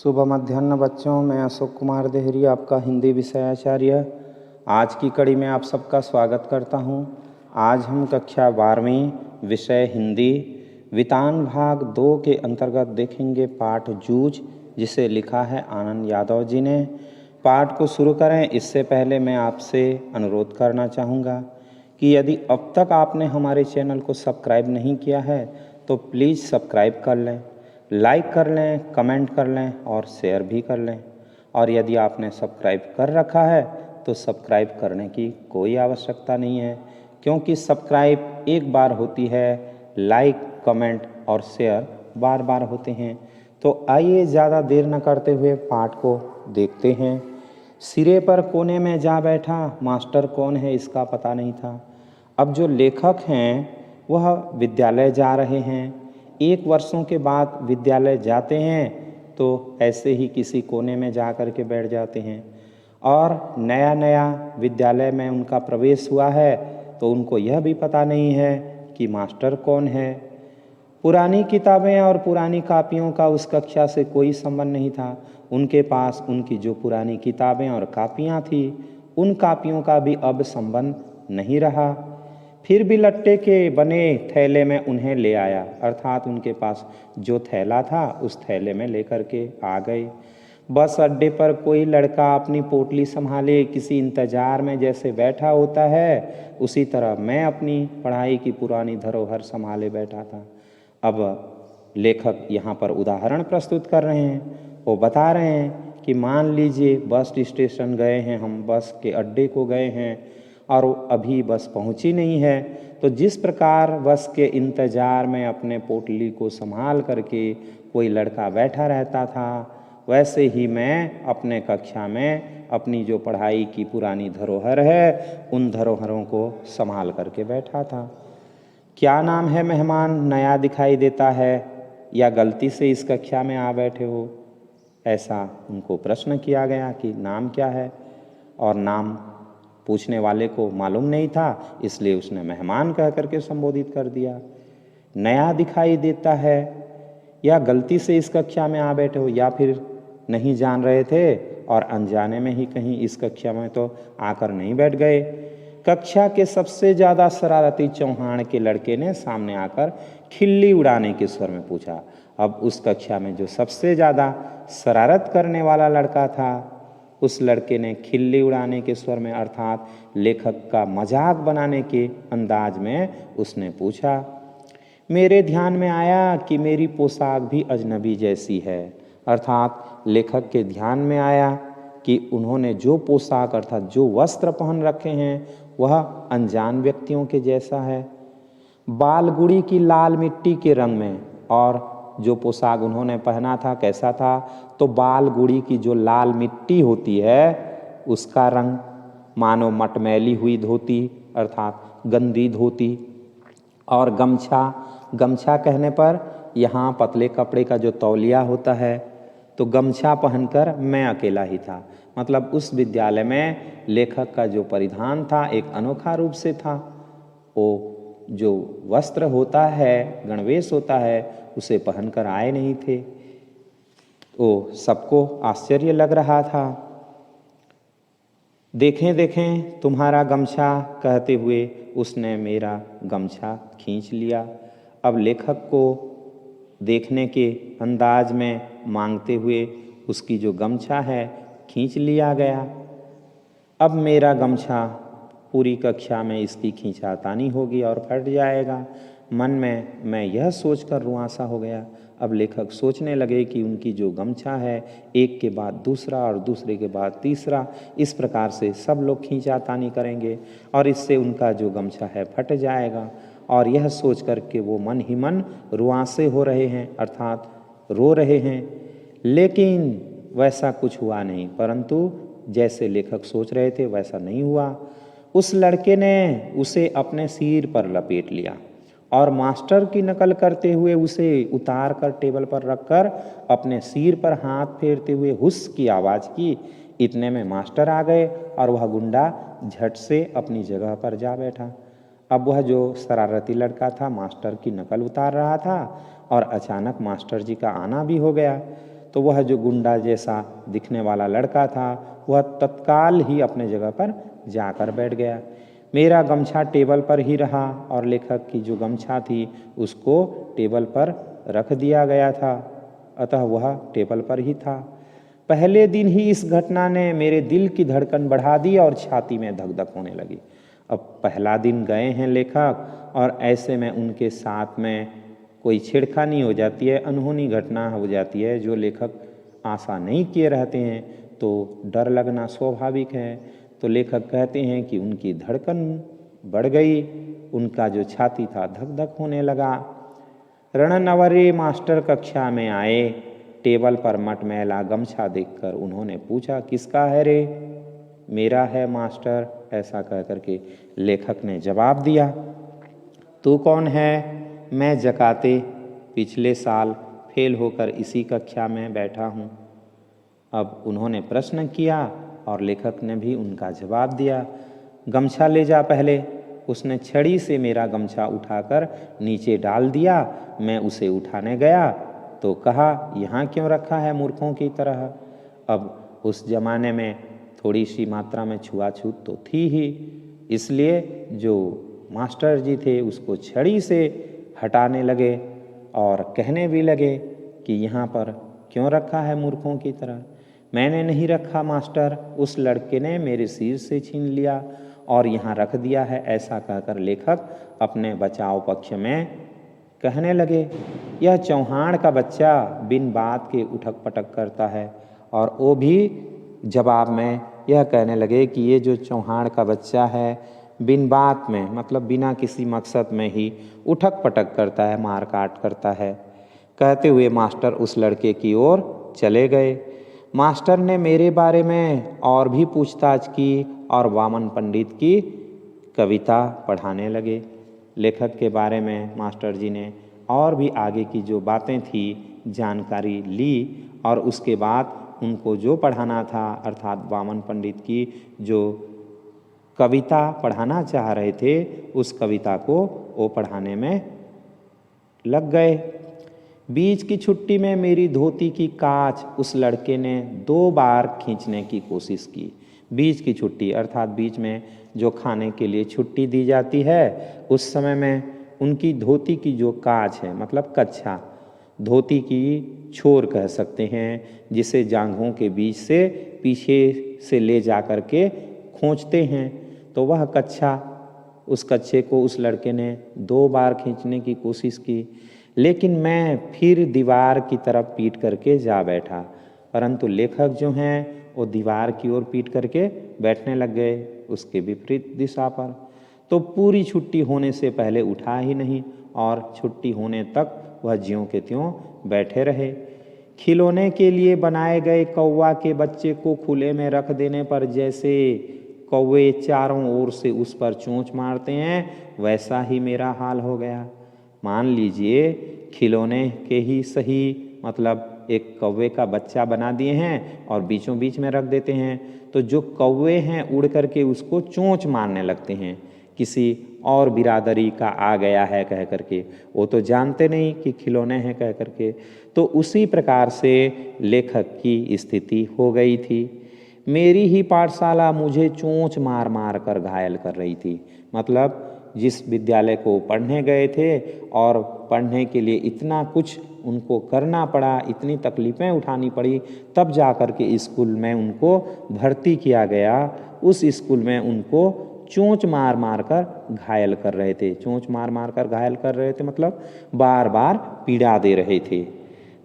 शुभ मध्याह्न बच्चों, मैं अशोक कुमार देहरी, आपका हिंदी विषयाचार्य। आज की कड़ी में आप सबका स्वागत करता हूं। आज हम कक्षा 12वीं विषय हिंदी वितान भाग 2 के अंतर्गत देखेंगे पाठ जूझ, जिसे लिखा है आनंद यादव जी ने। पाठ को शुरू करें इससे पहले मैं आपसे अनुरोध करना चाहूँगा कि यदि अब तक आपने हमारे चैनल को सब्सक्राइब नहीं किया है तो प्लीज़ सब्सक्राइब कर लें, लाइक कर लें, कमेंट कर लें और शेयर भी कर लें। और यदि आपने सब्सक्राइब कर रखा है तो सब्सक्राइब करने की कोई आवश्यकता नहीं है, क्योंकि सब्सक्राइब एक बार होती है, लाइक, कमेंट और शेयर बार बार होते हैं। तो आइए ज़्यादा देर न करते हुए पाठ को देखते हैं। सिरे पर कोने में जा बैठा, मास्टर कौन है इसका पता नहीं था। अब जो लेखक हैं वह विद्यालय जा रहे हैं। एक वर्षों के बाद विद्यालय जाते हैं तो ऐसे ही किसी कोने में जा कर के बैठ जाते हैं, और नया नया विद्यालय में उनका प्रवेश हुआ है तो उनको यह भी पता नहीं है कि मास्टर कौन है। पुरानी किताबें और पुरानी कापियों का उस कक्षा से कोई संबंध नहीं था। उनके पास उनकी जो पुरानी किताबें और कापियाँ थी, उन कापियों का भी अब संबंध नहीं रहा। फिर भी लट्टे के बने थैले में उन्हें ले आया, अर्थात उनके पास जो थैला था उस थैले में लेकर के आ गए। बस अड्डे पर कोई लड़का अपनी पोटली संभाले किसी इंतजार में जैसे बैठा होता है, उसी तरह मैं अपनी पढ़ाई की पुरानी धरोहर संभाले बैठा था। अब लेखक यहाँ पर उदाहरण प्रस्तुत कर रहे हैं। वो बता रहे हैं कि मान लीजिए बस स्टेशन गए हैं, हम बस के अड्डे को गए हैं और अभी बस पहुंची नहीं है, तो जिस प्रकार बस के इंतज़ार में अपने पोटली को संभाल करके कोई लड़का बैठा रहता था, वैसे ही मैं अपने कक्षा में अपनी जो पढ़ाई की पुरानी धरोहर है उन धरोहरों को संभाल करके बैठा था। क्या नाम है मेहमान नया दिखाई देता है, या गलती से इस कक्षा में आ बैठे हो? ऐसा उनको प्रश्न किया गया कि नाम क्या है, और नाम पूछने वाले को मालूम नहीं था, इसलिए उसने मेहमान कह करके संबोधित कर दिया। नया दिखाई देता है, या गलती से इस कक्षा में आ बैठे हो, या फिर नहीं जान रहे थे और अनजाने में ही कहीं इस कक्षा में तो आकर नहीं बैठ गए। कक्षा के सबसे ज़्यादा शरारती चौहान के लड़के ने सामने आकर खिल्ली उड़ाने के स्वर में पूछा। अब उस कक्षा में जो सबसे ज़्यादा शरारत करने वाला लड़का था, उस लड़के ने खिल्ली उड़ाने के स्वर में, अर्थात लेखक का मजाक बनाने के अंदाज में उसने पूछा, मेरे ध्यान में आया कि मेरी पोशाक भी अजनबी जैसी है। अर्थात लेखक के ध्यान में आया कि उन्होंने जो पोशाक अर्थात जो वस्त्र पहन रखे हैं वह अनजान व्यक्तियों के जैसा है। बाल गुड़ी की लाल मिट्टी के रंग में, और जो पोशाक उन्होंने पहना था कैसा था, तो बाल गुड़ी की जो लाल मिट्टी होती है उसका रंग, मानो मटमैली हुई धोती अर्थात गंदी धोती, और गमछा, गमछा कहने पर यहाँ पतले कपड़े का जो तौलिया होता है, तो गमछा पहनकर मैं अकेला ही था। मतलब उस विद्यालय में लेखक का जो परिधान था एक अनोखा रूप से था। वो जो वस्त्र होता है, गणवेश होता है, उसे पहनकर आए नहीं थे। तो सबको आश्चर्य लग रहा था। देखें देखें तुम्हारा गमछा, कहते हुए उसने मेरा गमछा खींच लिया। अब लेखक को देखने के अंदाज में मांगते हुए उसकी जो गमछा है खींच लिया गया। अब मेरा गमछा पूरी कक्षा में इसकी खींचातानी होगी और फट जाएगा। मन में मैं यह सोचकर रुआंसा हो गया। अब लेखक सोचने लगे कि उनकी जो गमछा है एक के बाद दूसरा और दूसरे के बाद तीसरा, इस प्रकार से सब लोग खींचातानी करेंगे और इससे उनका जो गमछा है फट जाएगा। और यह सोच कर के वो मन ही मन रुआंसे हो रहे हैं, अर्थात रो रहे हैं। लेकिन वैसा कुछ हुआ नहीं, परंतु जैसे लेखक सोच रहे थे वैसा नहीं हुआ। उस लड़के ने उसे अपने सिर पर लपेट लिया और मास्टर की नकल करते हुए उसे उतार कर टेबल पर रखकर अपने सिर पर हाथ फेरते हुए हुस की आवाज़ की। इतने में मास्टर आ गए और वह गुंडा झट से अपनी जगह पर जा बैठा। अब वह जो शरारती लड़का था मास्टर की नकल उतार रहा था, और अचानक मास्टर जी का आना भी हो गया। तो वह जो गुंडा जैसा दिखने वाला लड़का था वह तत्काल ही अपने जगह पर जाकर बैठ गया। मेरा गमछा टेबल पर ही रहा और लेखक की जो गमछा थी उसको टेबल पर रख दिया गया था, अतः वह टेबल पर ही था। पहले दिन ही इस घटना ने मेरे दिल की धड़कन बढ़ा दी और छाती में धक धक होने लगी। अब पहला दिन गए हैं लेखक और ऐसे में उनके साथ में कोई छेड़खानी हो जाती है, अनहोनी घटना हो जाती है जो लेखक आशा नहीं किए रहते हैं, तो डर लगना स्वाभाविक है। तो लेखक कहते हैं कि उनकी धड़कन बढ़ गई, उनका जो छाती था धक धक होने लगा। रणनवरे मास्टर कक्षा में आए। टेबल पर मटमैला गमछा देखकर उन्होंने पूछा, किसका है रे? मेरा है मास्टर, ऐसा कह करके लेखक ने जवाब दिया। तू कौन है? मैं जकाते, पिछले साल फेल होकर इसी कक्षा में बैठा हूँ। अब उन्होंने प्रश्न किया और लेखक ने भी उनका जवाब दिया। गमछा ले जा पहले। उसने छड़ी से मेरा गमछा उठाकर नीचे डाल दिया। मैं उसे उठाने गया तो कहा, यहाँ क्यों रखा है मूर्खों की तरह? अब उस जमाने में थोड़ी सी मात्रा में छुआछूत तो थी ही, इसलिए जो मास्टर जी थे उसको छड़ी से हटाने लगे और कहने भी लगे कि यहाँ पर क्यों रखा है मूर्खों की तरह? मैंने नहीं रखा मास्टर, उस लड़के ने मेरे सिर से छीन लिया और यहाँ रख दिया है, ऐसा कहकर लेखक अपने बचाव पक्ष में कहने लगे। यह चौहान का बच्चा बिन बात के उठक पटक करता है। और वो भी जवाब में यह कहने लगे कि ये जो चौहान का बच्चा है बिन बात में, मतलब बिना किसी मकसद में ही उठक पटक करता है, मार काट करता है। कहते हुए मास्टर उस लड़के की ओर चले गए। मास्टर ने मेरे बारे में और भी पूछताछ की और वामन पंडित की कविता पढ़ाने लगे। लेखक के बारे में मास्टर जी ने और भी आगे की जो बातें थी जानकारी ली और उसके बाद उनको जो पढ़ाना था, अर्थात वामन पंडित की जो कविता पढ़ाना चाह रहे थे, उस कविता को वो पढ़ाने में लग गए। बीच की छुट्टी में मेरी धोती की कांच उस लड़के ने 2 बार खींचने की कोशिश की। बीच की छुट्टी अर्थात बीच में जो खाने के लिए छुट्टी दी जाती है, उस समय में उनकी धोती की जो कांच है, मतलब कच्छा, धोती की छोर कह सकते हैं, जिसे जांघों के बीच से पीछे से ले जा कर के खींचते हैं, तो वह कच्छा, उस कच्छे को उस लड़के ने 2 बार खींचने की कोशिश की, लेकिन मैं फिर दीवार की तरफ पीट करके जा बैठा। परंतु लेखक जो हैं वो दीवार की ओर पीट करके बैठने लग गए, उसके विपरीत दिशा पर। तो पूरी छुट्टी होने से पहले उठा ही नहीं और छुट्टी होने तक वह ज्यों के त्यों बैठे रहे। खिलौने के लिए बनाए गए कौवा के बच्चे को खुले में रख देने पर जैसे कौवे चारों ओर से उस पर चोंच मारते हैं, वैसा ही मेरा हाल हो गया। मान लीजिए खिलौने के ही सही, मतलब एक कौवे का बच्चा बना दिए हैं और बीचों बीच में रख देते हैं, तो जो कौवे हैं उड़ करके उसको चोंच मारने लगते हैं, किसी और बिरादरी का आ गया है कह करके, वो तो जानते नहीं कि खिलौने हैं कह करके। तो उसी प्रकार से लेखक की स्थिति हो गई थी। मेरी ही पाठशाला मुझे चोंच मार मार कर घायल कर रही थी। मतलब जिस विद्यालय को पढ़ने गए थे और पढ़ने के लिए इतना कुछ उनको करना पड़ा, इतनी तकलीफ़ें उठानी पड़ी, तब जा कर के स्कूल में उनको भर्ती किया गया। उस स्कूल में उनको चोंच मार मार कर घायल कर रहे थे। चोंच मार मार कर घायल कर रहे थे मतलब बार बार पीड़ा दे रहे थे।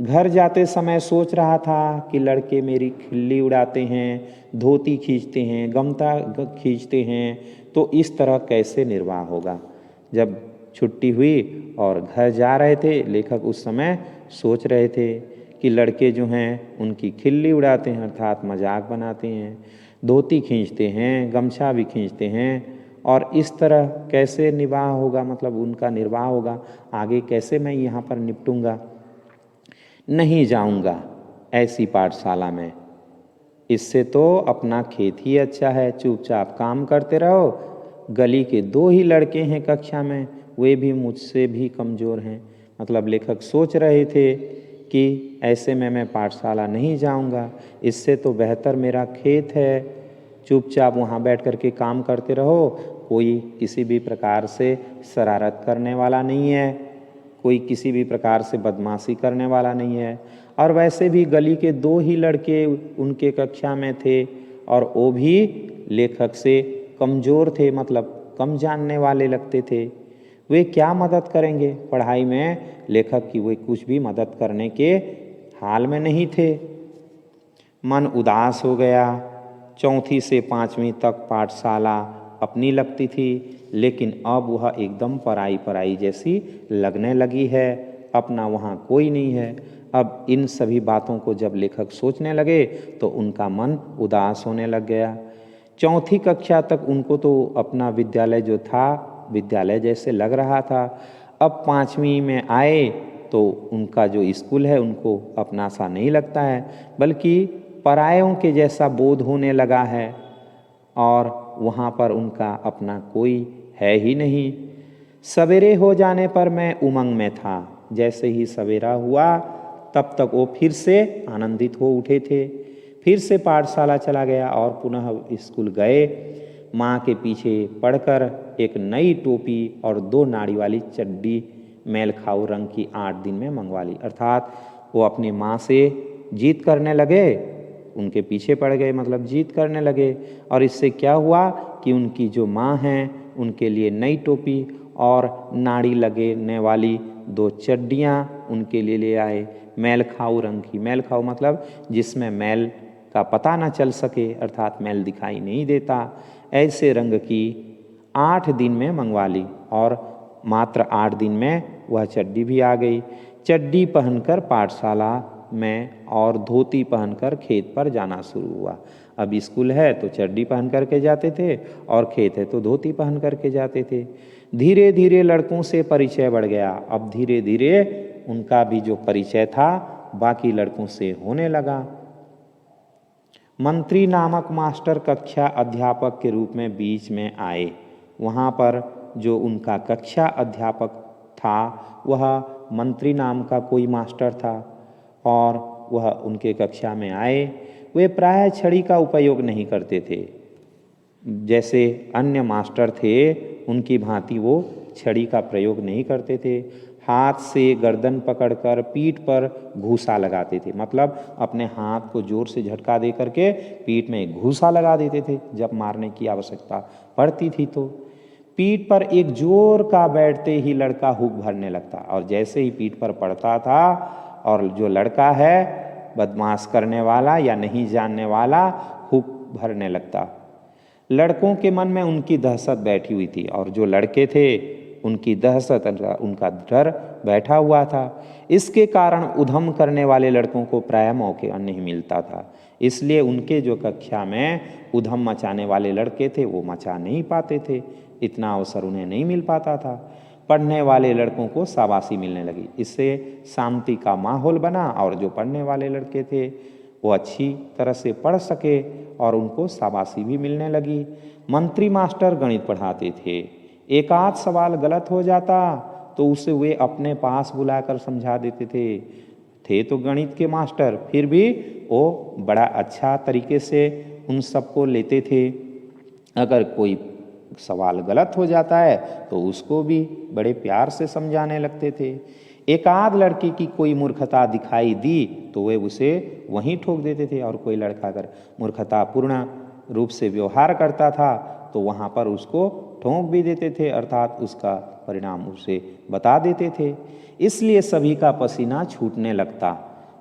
घर जाते समय सोच रहा था कि लड़के मेरी खिल्ली उड़ाते हैं, धोती खींचते हैं, गमछा खींचते हैं, तो इस तरह कैसे निर्वाह होगा। जब छुट्टी हुई और घर जा रहे थे, लेखक उस समय सोच रहे थे कि लड़के जो हैं उनकी खिल्ली उड़ाते हैं, अर्थात मजाक बनाते हैं, धोती खींचते हैं, गमछा भी खींचते हैं, और इस तरह कैसे निर्वाह होगा, मतलब उनका निर्वाह होगा, आगे कैसे मैं यहाँ पर निपटूंगा। नहीं जाऊंगा ऐसी पाठशाला में, इससे तो अपना खेत ही अच्छा है, चुपचाप काम करते रहो। गली के 2 ही लड़के हैं कक्षा में, वे भी मुझसे भी कमज़ोर हैं। मतलब लेखक सोच रहे थे कि ऐसे में मैं पाठशाला नहीं जाऊंगा, इससे तो बेहतर मेरा खेत है, चुपचाप वहाँ बैठ कर के काम करते रहो, कोई किसी भी प्रकार से शरारत करने वाला नहीं है, कोई किसी भी प्रकार से बदमाशी करने वाला नहीं है। और वैसे भी गली के 2 ही लड़के उनके कक्षा में थे और वो भी लेखक से कमज़ोर थे, मतलब कम जानने वाले लगते थे। वे क्या मदद करेंगे पढ़ाई में, लेखक की वे कुछ भी मदद करने के हाल में नहीं थे। मन उदास हो गया। चौथी से 5वीं तक पाठशाला अपनी लगती थी, लेकिन अब वह एकदम पराई पराई जैसी लगने लगी है, अपना वहाँ कोई नहीं है। अब इन सभी बातों को जब लेखक सोचने लगे तो उनका मन उदास होने लग गया। चौथी कक्षा तक उनको तो अपना विद्यालय जो था विद्यालय जैसे लग रहा था, अब 5वीं में आए तो उनका जो स्कूल है उनको अपना सा नहीं लगता है, बल्कि परायों के जैसा बोध होने लगा है और वहाँ पर उनका अपना कोई है ही नहीं। सवेरे हो जाने पर मैं उमंग में था। जैसे ही सवेरा हुआ तब तक वो फिर से आनंदित हो उठे थे। फिर से पाठशाला चला गया और पुनः स्कूल गए। माँ के पीछे पढ़कर एक नई टोपी और 2 नाड़ी वाली चड्डी मेलखाऊ रंग की 8 दिन में मंगवा ली। अर्थात वो अपनी माँ से जीत करने लगे, उनके पीछे पड़ गए, मतलब जीत करने लगे। और इससे क्या हुआ कि उनकी जो माँ हैं उनके लिए नई टोपी और नाड़ी लगने वाली 2 चड्डियाँ उनके लिए ले आए, मेलखाऊ रंग की। मेलखाऊ मतलब जिसमें मैल का पता न चल सके, अर्थात मैल दिखाई नहीं देता, ऐसे रंग की 8 दिन में मंगवा ली। और मात्र 8 दिन में वह चड्डी भी आ गई। चड्डी पहनकर पाठशाला में और धोती पहनकर खेत पर जाना शुरू हुआ। अब स्कूल है तो चड्डी पहन करके जाते थे और खेत है तो धोती पहन करके जाते थे। धीरे धीरे लड़कों से परिचय बढ़ गया। अब धीरे धीरे उनका भी जो परिचय था बाकी लड़कों से होने लगा। मंत्री नामक मास्टर कक्षा अध्यापक के रूप में बीच में आए। वहाँ पर जो उनका कक्षा अध्यापक था वह मंत्री नाम का कोई मास्टर था और वह उनके कक्षा में आए। वे प्रायः छड़ी का उपयोग नहीं करते थे, जैसे अन्य मास्टर थे उनकी भांति वो छड़ी का प्रयोग नहीं करते थे। हाथ से गर्दन पकड़कर पीठ पर घूसा लगाते थे, मतलब अपने हाथ को जोर से झटका दे करके पीठ में घूसा लगा देते थे जब मारने की आवश्यकता पड़ती थी। तो पीठ पर एक जोर का बैठते ही लड़का हुक भरने लगता, और जैसे ही पीठ पर पड़ता था और जो लड़का है बदमाश करने वाला या नहीं जानने वाला हुक भरने लगता। लड़कों के मन में उनकी दहशत बैठी हुई थी और जो लड़के थे उनकी दहशत, उनका डर बैठा हुआ था। इसके कारण उधम करने वाले लड़कों को प्रायः मौका नहीं मिलता था, इसलिए उनके जो कक्षा में उधम मचाने वाले लड़के थे वो मचा नहीं पाते थे, इतना अवसर उन्हें नहीं मिल पाता था। पढ़ने वाले लड़कों को शाबाशी मिलने लगी, इससे शांति का माहौल बना और जो पढ़ने वाले लड़के थे वो अच्छी तरह से पढ़ सके और उनको शाबाशी भी मिलने लगी। मंत्री मास्टर गणित पढ़ाते थे, एक आध सवाल गलत हो जाता तो उसे वे अपने पास बुलाकर समझा देते थे तो गणित के मास्टर, फिर भी वो बड़ा अच्छा तरीके से उन सबको लेते थे। अगर कोई सवाल गलत हो जाता है तो उसको भी बड़े प्यार से समझाने लगते थे। एक आध लड़के की कोई मूर्खता दिखाई दी तो वे उसे वहीं ठोक देते थे, और कोई लड़का अगर मूर्खतापूर्ण रूप से व्यवहार करता था तो वहाँ पर उसको ठोक भी देते थे, अर्थात उसका परिणाम उसे बता देते थे। इसलिए सभी का पसीना छूटने लगता।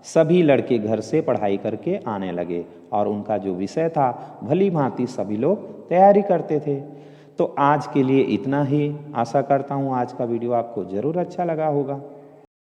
सभी लड़के घर से पढ़ाई करके आने लगे और उनका जो विषय था भली भांति सभी लोग तैयारी करते थे। तो आज के लिए इतना ही। आशा करता हूँ आज का वीडियो आपको ज़रूर अच्छा लगा होगा।